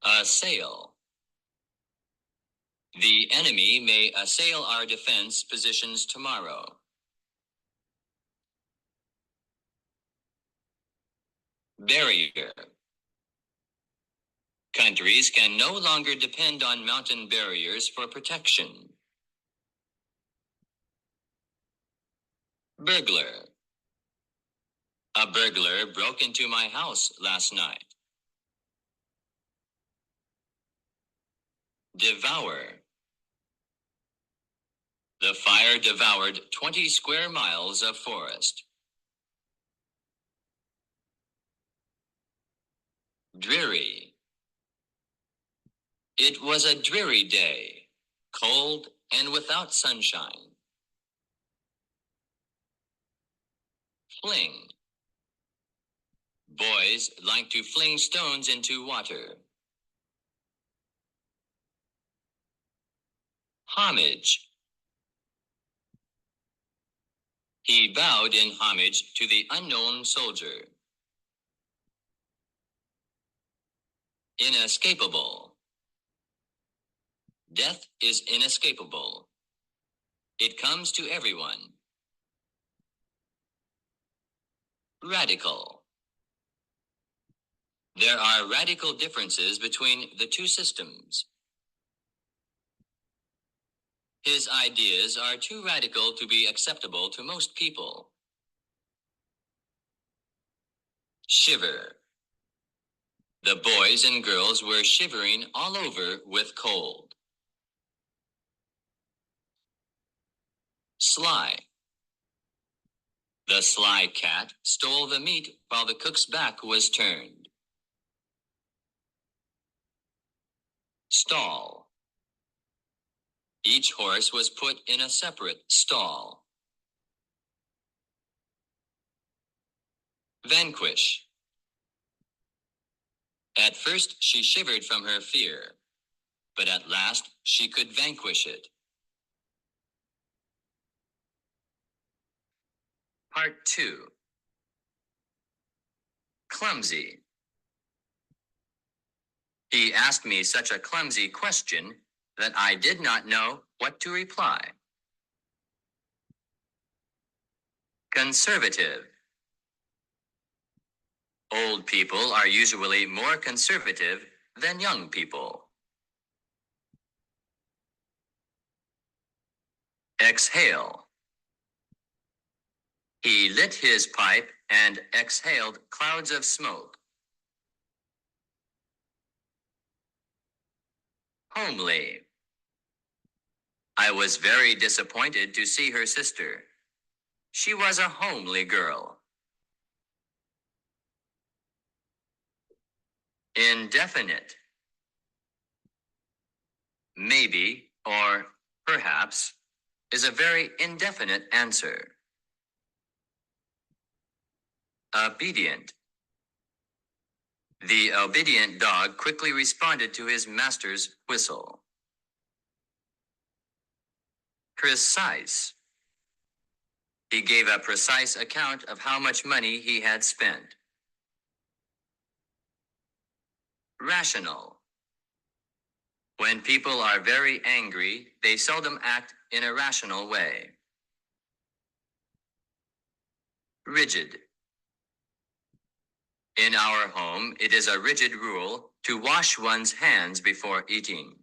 Assail. The enemy may assail our defense positions tomorrow. Barrier. Countries can no longer depend on mountain barriers for protection. Burglar. A burglar broke into my house last night. Devour. The fire devoured 20 square miles of forest. Dreary. It was a dreary day, cold and without sunshine. Fling. Boys like to fling stones into water. Homage. He bowed in homage to the unknown soldier. Inescapable. Death is inescapable. It comes to everyone. Radical. There are radical differences between the two systems. His ideas are too radical to be acceptable to most people. Shiver. The boys and girls were shivering all over with cold. Sly. The sly cat stole the meat while the cook's back was turned. Stall. Each horse was put in a separate stall. Vanquish. At first she shivered from her fear, but at last she could vanquish it. Part 2. Clumsy. He asked me such a clumsy question that I did not know what to reply. Conservative. Old people are usually more conservative than young people. Exhale. He lit his pipe and exhaled clouds of smoke. Homely. I was very disappointed to see her sister. She was a homely girl. Indefinite. Maybe or perhaps is a very indefinite answer. Obedient. The obedient dog quickly responded to his master's whistle. Precise. He gave a precise account of how much money he had spent. Rational. When people are very angry, they seldom act in a rational way. Rigid. In our home, it is a rigid rule to wash one's hands before eating.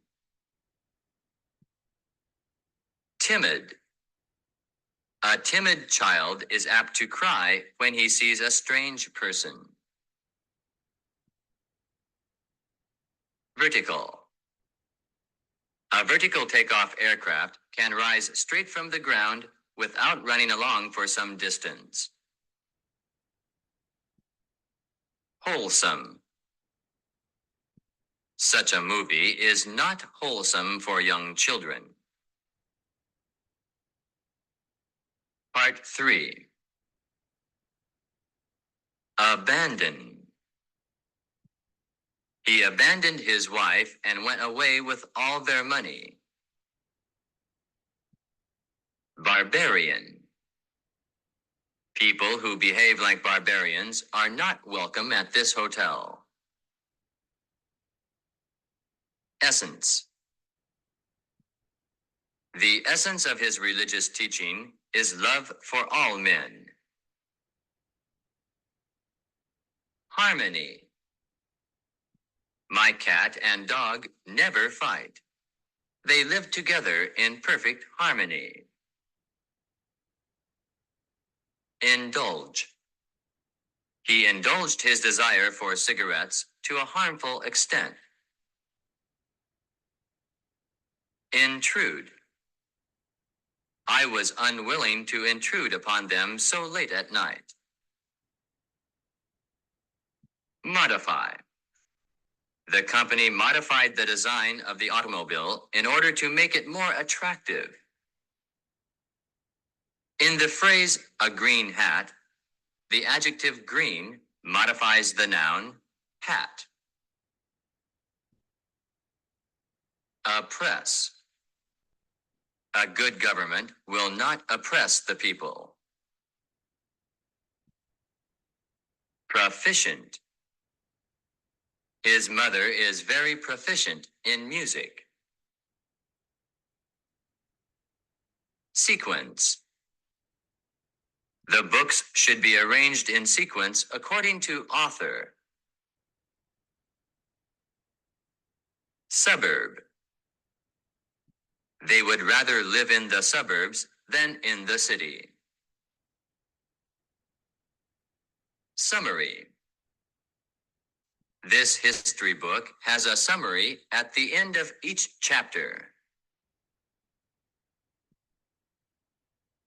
Timid. A timid child is apt to cry when he sees a strange person. Vertical. A vertical takeoff aircraft can rise straight from the ground without running along for some distance. Wholesome. Such a movie is not wholesome for young children. Part 3. Abandon. He abandoned his wife and went away with all their money. Barbarian. People who behave like barbarians are not welcome at this hotel. Essence. The essence of his religious teaching is love for all men. Harmony. My cat and dog never fight. They live together in perfect harmony. Indulge. He indulged his desire for cigarettes to a harmful extent. Intrude. I was unwilling to intrude upon them so late at night. Modify. The company modified the design of the automobile in order to make it more attractive. In the phrase, a green hat, the adjective green modifies the noun, hat. Oppress. A good government will not oppress the people. Proficient. His mother is very proficient in music. Sequence. The books should be arranged in sequence according to author. Suburb. They would rather live in the suburbs than in the city. Summary. This history book has a summary at the end of each chapter.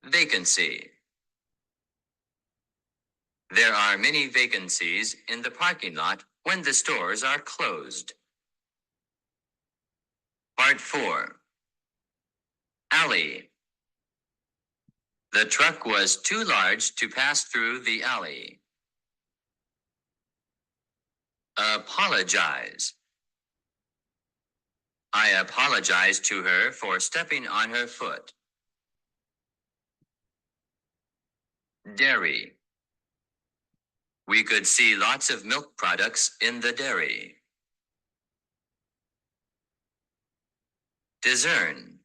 Vacancy. There are many vacancies in the parking lot when the stores are closed. Part 4. Alley. The truck was too large to pass through the alley. Apologize. I apologize to her for stepping on her foot. Dairy. We could see lots of milk products in the dairy. Discern.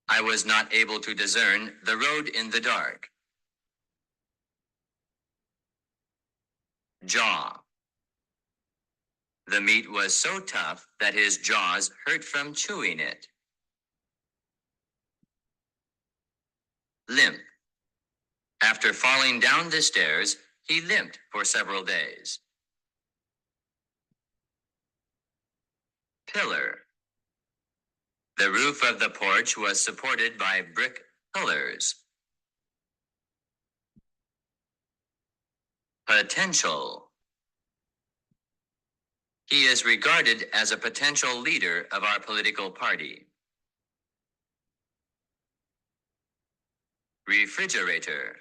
I was not able to discern the road in the dark. Jaw. The meat was so tough that his jaws hurt from chewing it. Limp. After falling down the stairs, he limped for several days. Pillar. The roof of the porch was supported by brick pillars. Potential. He is regarded as a potential leader of our political party. Refrigerator.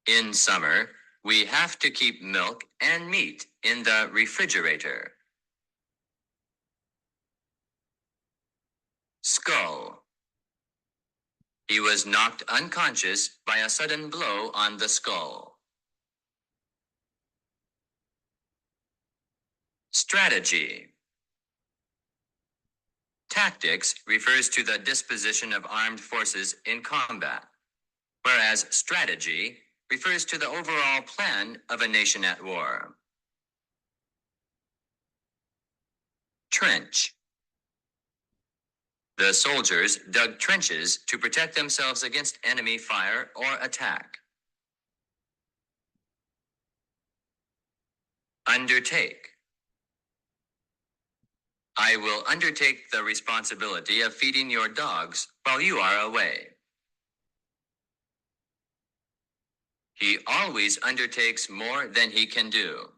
In summer, we have to keep milk and meat in the refrigerator. Skull. He was knocked unconscious by a sudden blow on the skull. Strategy. Tactics refers to the disposition of armed forces in combat, whereas strategy refers to the overall plan of a nation at war. Trench. The soldiers dug trenches to protect themselves against enemy fire or attack. Undertake. I will undertake the responsibility of feeding your dogs while you are away. He always undertakes more than he can do.